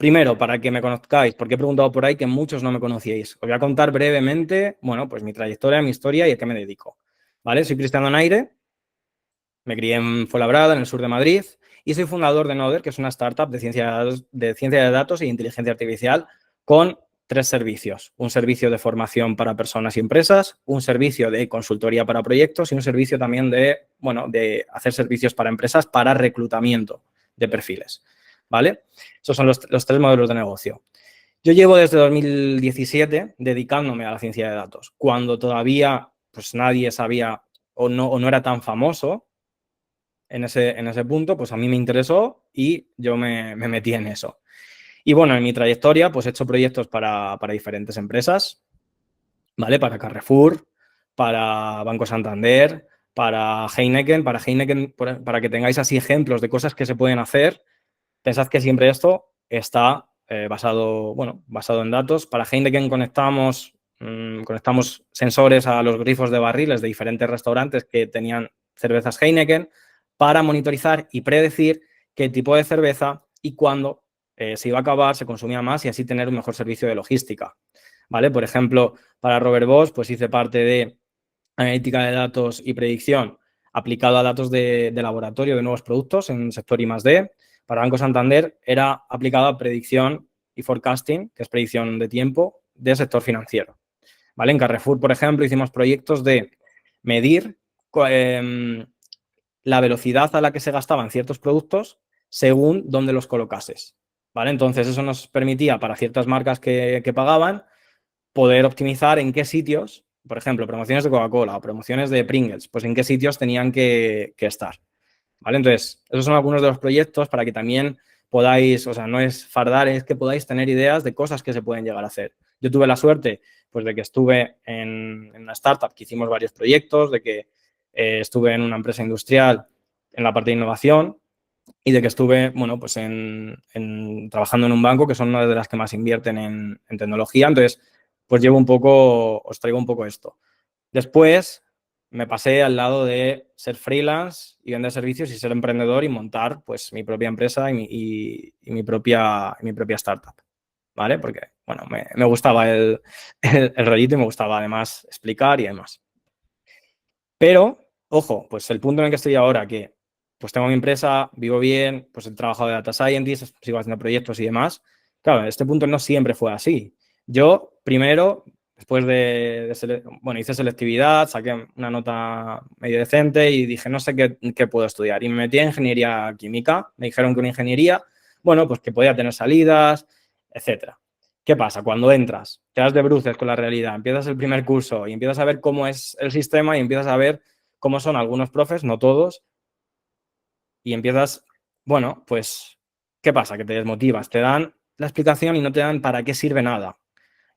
Primero, para que me conozcáis, porque he preguntado por ahí que muchos no me conocíais. Os voy a contar brevemente, bueno, pues mi trayectoria, mi historia y a qué me dedico. ¿Vale? Soy Cristian Donaire, me crié en Fuenlabrada, en el sur de Madrid, y soy fundador de Noder, que es una startup de ciencia de datos e inteligencia artificial con 3 servicios. Un servicio de formación para personas y empresas, un servicio de consultoría para proyectos y un servicio también de, bueno, de hacer servicios para empresas para reclutamiento de perfiles. ¿Vale? Esos son los 3 modelos de negocio. Yo llevo desde 2017 dedicándome a la ciencia de datos, cuando todavía pues nadie sabía o no era tan famoso en ese punto, pues a mí me interesó y yo me metí en eso. Y bueno, en mi trayectoria pues he hecho proyectos para diferentes empresas, ¿vale? Para Carrefour, para Banco Santander, para Heineken, para que tengáis así ejemplos de cosas que se pueden hacer. Pensad que siempre esto está basado en datos. Para Heineken conectamos sensores a los grifos de barriles de diferentes restaurantes que tenían cervezas Heineken para monitorizar y predecir qué tipo de cerveza y cuándo se iba a acabar, se consumía más y así tener un mejor servicio de logística. ¿Vale? Por ejemplo, para Robert Bosch, pues hice parte de analítica de datos y predicción aplicado a datos de laboratorio de nuevos productos en el sector I+D. Para Banco Santander era aplicado a predicción y forecasting, que es predicción de tiempo, del sector financiero. ¿Vale? En Carrefour, por ejemplo, hicimos proyectos de medir la velocidad a la que se gastaban ciertos productos según dónde los colocases. ¿Vale? Entonces, eso nos permitía para ciertas marcas que pagaban poder optimizar en qué sitios, por ejemplo, promociones de Coca-Cola o promociones de Pringles, pues en qué sitios tenían que estar. ¿Vale? Entonces, esos son algunos de los proyectos para que también podáis, o sea, no es fardar, es que podáis tener ideas de cosas que se pueden llegar a hacer. Yo tuve la suerte, pues, de que estuve en una startup que hicimos varios proyectos, de que estuve en una empresa industrial en la parte de innovación y de que estuve, bueno, pues trabajando en un banco que son una de las que más invierten en tecnología. Entonces, pues os traigo un poco esto. Después me pasé al lado de ser freelance y vender servicios y ser emprendedor y montar pues mi propia empresa y mi propia startup, ¿vale? Porque, bueno, me gustaba el rollito y me gustaba además explicar y demás. Pero, ojo, pues el punto en el que estoy ahora, que pues tengo mi empresa, vivo bien, pues he trabajado de data scientist, sigo haciendo proyectos y demás. Claro, este punto no siempre fue así. Yo, primero, después hice selectividad, saqué una nota medio decente y dije, no sé qué puedo estudiar. Y me metí en ingeniería química. Me dijeron que una ingeniería, bueno, pues que podía tener salidas, etcétera. ¿Qué pasa? Cuando entras, te das de bruces con la realidad, empiezas el primer curso y empiezas a ver cómo es el sistema y empiezas a ver cómo son algunos profes, no todos, y empiezas, bueno, pues, ¿qué pasa? Que te desmotivas, te dan la explicación y no te dan para qué sirve nada.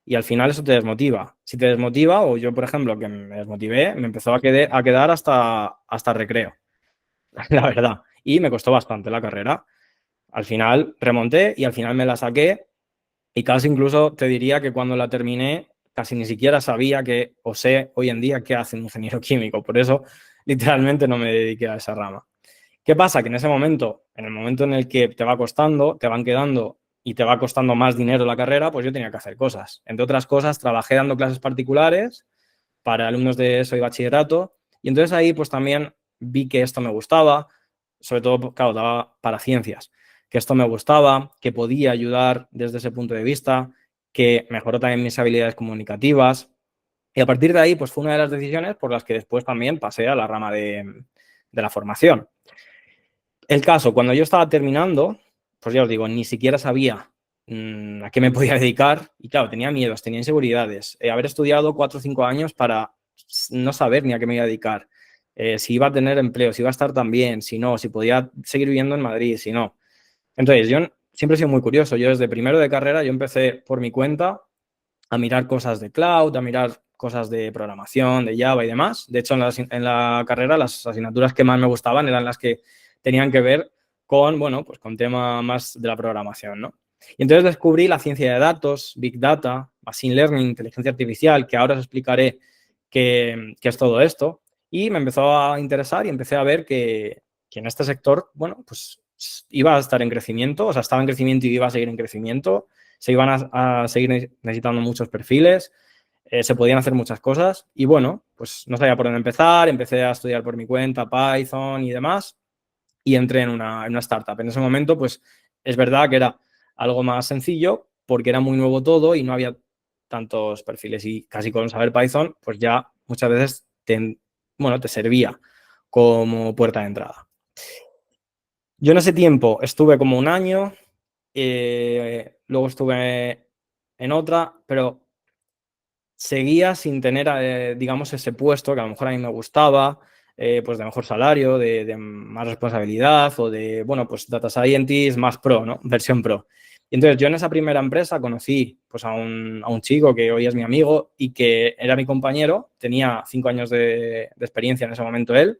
Y al final eso te desmotiva. Si te desmotiva, o yo, por ejemplo, que me desmotivé, me empezó a quedar hasta recreo, la verdad. Y me costó bastante la carrera. Al final remonté y al final me la saqué. Y casi incluso te diría que cuando la terminé, casi ni siquiera sabía o sé hoy en día qué hace un ingeniero químico. Por eso, literalmente, no me dediqué a esa rama. ¿Qué pasa? Que en ese momento, en el momento en el que te va costando, te van quedando y te va costando más dinero la carrera, pues yo tenía que hacer cosas. Entre otras cosas, trabajé dando clases particulares para alumnos de ESO y bachillerato. Y entonces ahí, pues también vi que esto me gustaba, sobre todo, claro, daba para ciencias, que esto me gustaba, que podía ayudar desde ese punto de vista, que mejoró también mis habilidades comunicativas. Y a partir de ahí, pues fue una de las decisiones por las que después también pasé a la rama de la formación. El caso, cuando yo estaba terminando, pues ya os digo, ni siquiera sabía a qué me podía dedicar y claro, tenía miedos, tenía inseguridades. Haber estudiado 4 o 5 años para no saber ni a qué me iba a dedicar, si iba a tener empleo, si iba a estar tan bien, si no, si podía seguir viviendo en Madrid, si no. Entonces, yo siempre he sido muy curioso. Yo desde primero de carrera, yo empecé por mi cuenta a mirar cosas de cloud, a mirar cosas de programación, de Java y demás. De hecho, en la carrera las asignaturas que más me gustaban eran las que tenían que ver con, bueno, pues con tema más de la programación, ¿no? Y entonces descubrí la ciencia de datos, Big Data, Machine Learning, inteligencia artificial, que ahora os explicaré qué es todo esto. Y me empezó a interesar y empecé a ver que en este sector, bueno, pues iba a estar en crecimiento, o sea, estaba en crecimiento y iba a seguir en crecimiento, se iban a seguir necesitando muchos perfiles, se podían hacer muchas cosas y bueno, pues no sabía por dónde empezar, empecé a estudiar por mi cuenta Python y demás y entré en una startup. En ese momento, pues es verdad que era algo más sencillo porque era muy nuevo todo y no había tantos perfiles y casi con saber Python, pues ya muchas veces te servía como puerta de entrada. Yo en ese tiempo estuve como un año, luego estuve en otra, pero seguía sin tener, digamos, ese puesto que a lo mejor a mí me gustaba, pues de mejor salario, de más responsabilidad o de, bueno, pues data scientist más pro, ¿no? Versión pro. Y entonces yo en esa primera empresa conocí pues a un chico que hoy es mi amigo y que era mi compañero, tenía 5 años de experiencia en ese momento él,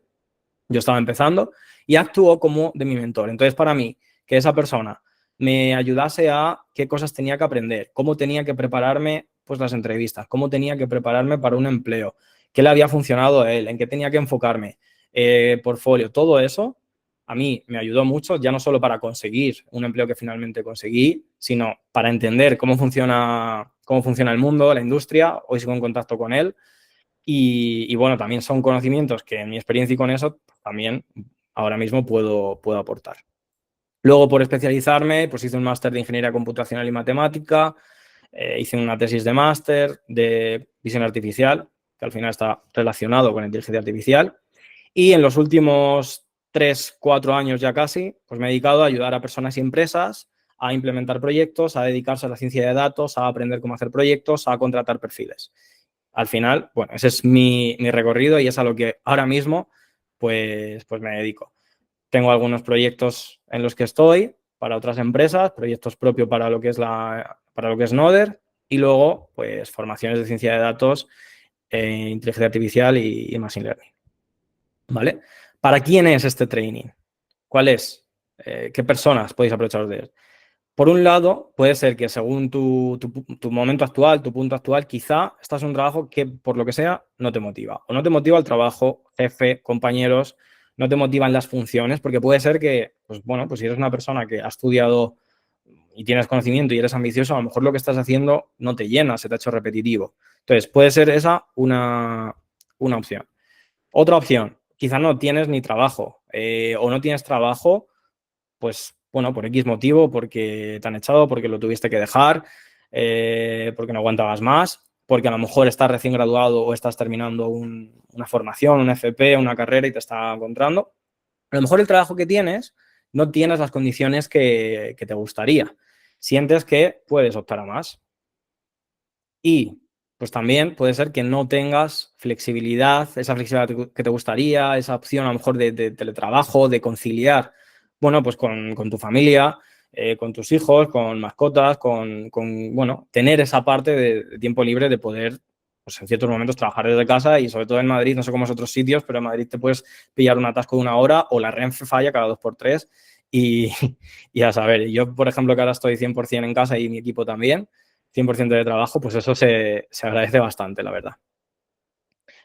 yo estaba empezando y actuó como de mi mentor. Entonces para mí, que esa persona me ayudase a qué cosas tenía que aprender, cómo tenía que prepararme pues las entrevistas, cómo tenía que prepararme para un empleo, qué le había funcionado a él, en qué tenía que enfocarme, portfolio, todo eso a mí me ayudó mucho, ya no solo para conseguir un empleo que finalmente conseguí, sino para entender cómo funciona el mundo, la industria, hoy sigo en contacto con él y bueno, también son conocimientos que en mi experiencia y con eso también ahora mismo puedo aportar. Luego, por especializarme, pues hice un máster de Ingeniería Computacional y Matemática, hice una tesis de máster de Visión Artificial, que al final está relacionado con inteligencia artificial. Y en los últimos 3, 4 años ya casi, pues me he dedicado a ayudar a personas y empresas a implementar proyectos, a dedicarse a la ciencia de datos, a aprender cómo hacer proyectos, a contratar perfiles. Al final, bueno, ese es mi recorrido y es a lo que ahora mismo pues me dedico. Tengo algunos proyectos en los que estoy para otras empresas, proyectos propios para lo que es Noder y luego pues formaciones de ciencia de datos, inteligencia artificial y machine learning. ¿Vale? ¿Para quién es este training? ¿Cuál es? ¿Qué personas podéis aprovecharos de él? Por un lado, puede ser que según tu momento actual, tu punto actual, quizá estás en un trabajo que, por lo que sea, no te motiva. O no te motiva el trabajo, jefe, compañeros, no te motivan las funciones, porque puede ser que, pues bueno, pues si eres una persona que ha estudiado y tienes conocimiento y eres ambicioso, a lo mejor lo que estás haciendo no te llena, se te ha hecho repetitivo. Entonces, puede ser esa una opción. Otra opción, quizá no tienes ni trabajo o no tienes trabajo pues bueno, por X motivo, porque te han echado, porque lo tuviste que dejar, porque no aguantabas más, porque a lo mejor estás recién graduado o estás terminando una formación, una FP, una carrera y te está encontrando. A lo mejor el trabajo que tienes no tienes las condiciones que te gustaría. Sientes que puedes optar a más. Y pues también puede ser que no tengas flexibilidad, esa flexibilidad que te gustaría, esa opción a lo mejor de teletrabajo, de conciliar, bueno, pues con tu familia, con tus hijos, con mascotas, bueno, tener esa parte de tiempo libre de poder, pues en ciertos momentos trabajar desde casa y sobre todo en Madrid, no sé cómo es otros sitios, pero en Madrid te puedes pillar un atasco de 1 hora o la Renfe falla cada 2 por 3 y, y a saber, yo por ejemplo que ahora estoy 100% en casa y mi equipo también, 100% de trabajo, pues eso se agradece bastante, la verdad.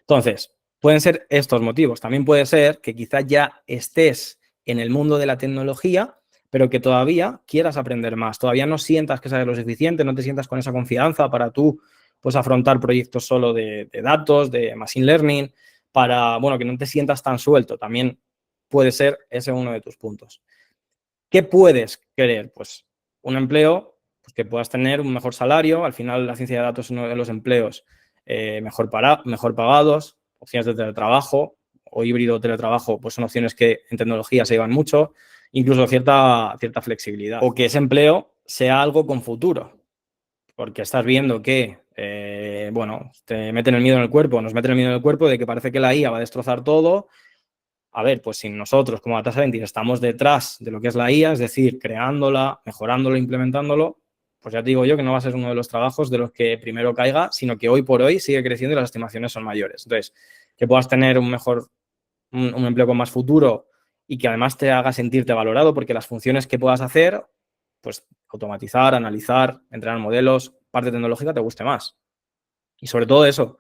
Entonces, pueden ser estos motivos. También puede ser que quizás ya estés en el mundo de la tecnología, pero que todavía quieras aprender más. Todavía no sientas que sabes lo suficiente, no te sientas con esa confianza para tú pues, afrontar proyectos solo de datos, de machine learning, para, bueno, que no te sientas tan suelto. También puede ser ese uno de tus puntos. ¿Qué puedes querer? Pues un empleo pues, que puedas tener un mejor salario. Al final, la ciencia de datos es uno de los empleos mejor pagados, opciones de teletrabajo o híbrido teletrabajo, pues son opciones que en tecnología se llevan mucho, incluso cierta flexibilidad. O que ese empleo sea algo con futuro, porque estás viendo que, bueno, te meten el miedo en el cuerpo, nos meten el miedo en el cuerpo de que parece que la IA va a destrozar todo. A ver, pues si nosotros como data scientists estamos detrás de lo que es la IA, es decir, creándola, mejorándolo, implementándolo, pues ya te digo yo que no va a ser uno de los trabajos de los que primero caiga, sino que hoy por hoy sigue creciendo y las estimaciones son mayores. Entonces, que puedas tener un empleo con más futuro y que además te haga sentirte valorado porque las funciones que puedas hacer, pues automatizar, analizar, entrenar modelos, parte tecnológica te guste más. Y sobre todo eso,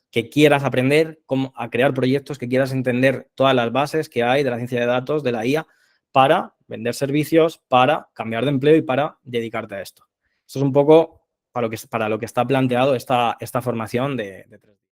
que quieras aprender a crear proyectos, que quieras entender todas las bases que hay de la ciencia de datos, de la IA, para vender servicios para cambiar de empleo y para dedicarte a esto. Esto es un poco para lo que está planteado esta formación de 3 días.